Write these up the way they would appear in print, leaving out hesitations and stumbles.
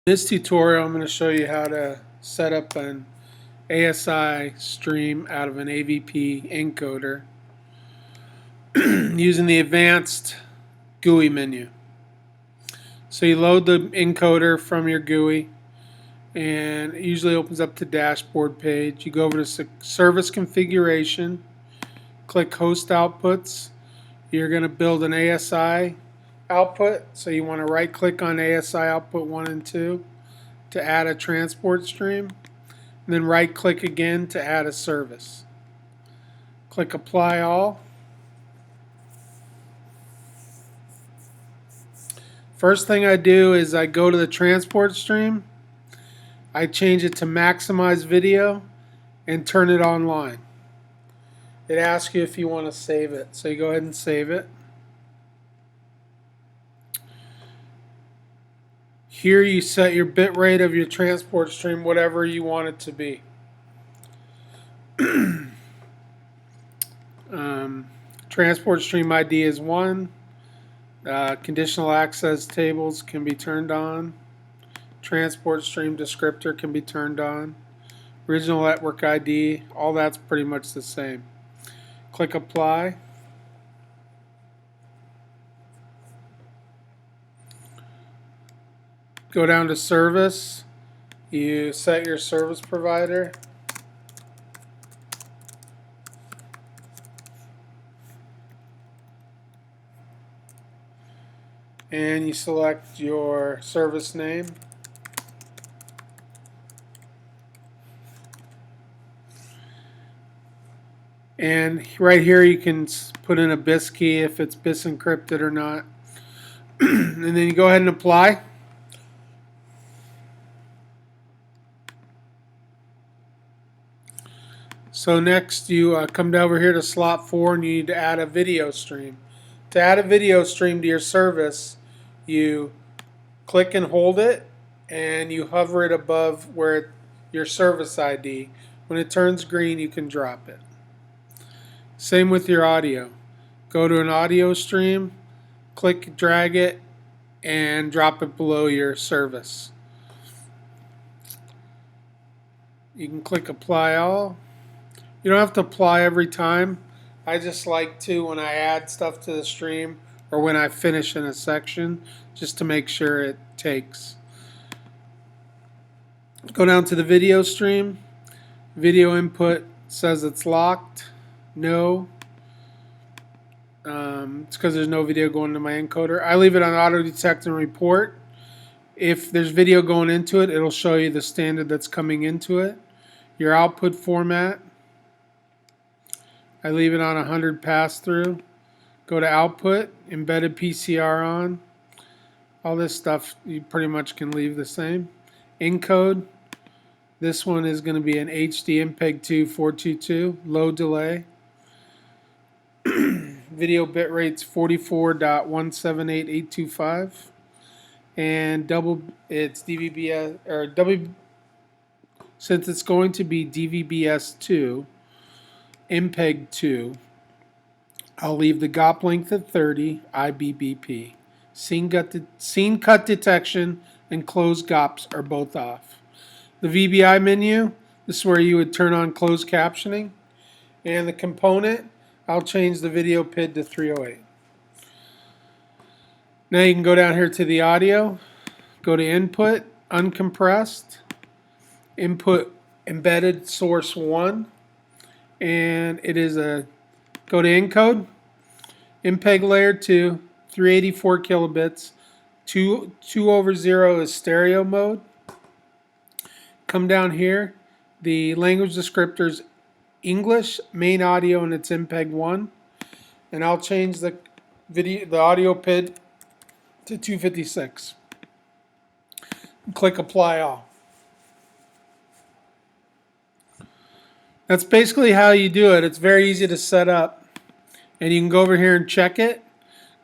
In this tutorial, I'm going to show you how to set up an ASI stream out of an AVP encoder using the advanced GUI menu. So you load the encoder from your GUI and it usually opens up the dashboard page. You go over to service configuration, click host outputs. You're going to build an ASI output, so you want to right click on ASI output 1 and 2 to add a transport stream, and then right click again to add a service. Click apply all. First thing I do is I go to the transport stream, I change it to maximize video and turn it online. It asks you if you want to save it, so you go ahead and save it. Here you set your bit rate of your transport stream, whatever you want it to be. Transport stream ID is 1. Conditional access tables can be turned on. Transport stream descriptor can be turned on. Original network ID, all that's pretty much the same. Click apply. Go down to service. You set your service provider. And you select your service name. And right here you can put in a BIS key if it's BIS encrypted or not. And then you go ahead and apply. So next you come over here to slot 4 and you need to add a video stream. To add a video stream to your service, you click and hold it and you hover it above where your service ID. When it turns green, you can drop it. Same with your audio. Go to an audio stream, click, drag it, and drop it below your service. You can click apply all. You don't have to apply every time. I just like to when I add stuff to the stream or when I finish in a section, just to make sure it takes. Go down to the video stream. Video input says it's locked. No. It's because there's no video going to my encoder. I leave it on auto detect and report. If there's video going into it, it'll show you the standard that's coming into it. Your output format, I leave it on 100 pass-through. Go to output, embedded PCR on. All this stuff you pretty much can leave the same. Encode, this one is going to be an HD MPEG-2 422, low delay. Video bit rate's 44.178825, and it's DVBS or since it's going to be DVBS2, MPEG-2. I'll leave the GOP length at 30, IBBP. Scene cut detection and closed GOPs are both off. The VBI menu, this is where you would turn on closed captioning. And the component, I'll change the video PID to 308. Now you can go down here to the audio, go to input, uncompressed, input embedded source 1, and it is go to encode, MPEG layer 2, 384 kilobits, 2/0 is stereo mode. Come down here, the language descriptors English, main audio, and it's MPEG-1, and I'll change the audio PID to 256. Click apply all. That's basically how you do it. It's very easy to set up, and you can go over here and check it.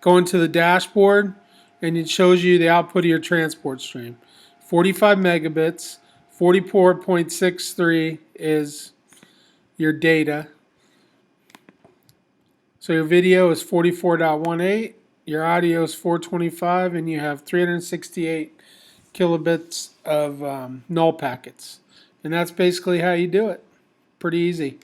Go into the dashboard, and it shows you the output of your transport stream. 45 megabits, 44.63 is your data. So your video is 44.18, your audio is 425, and you have 368 kilobits of null packets. And that's basically how you do it. Pretty easy.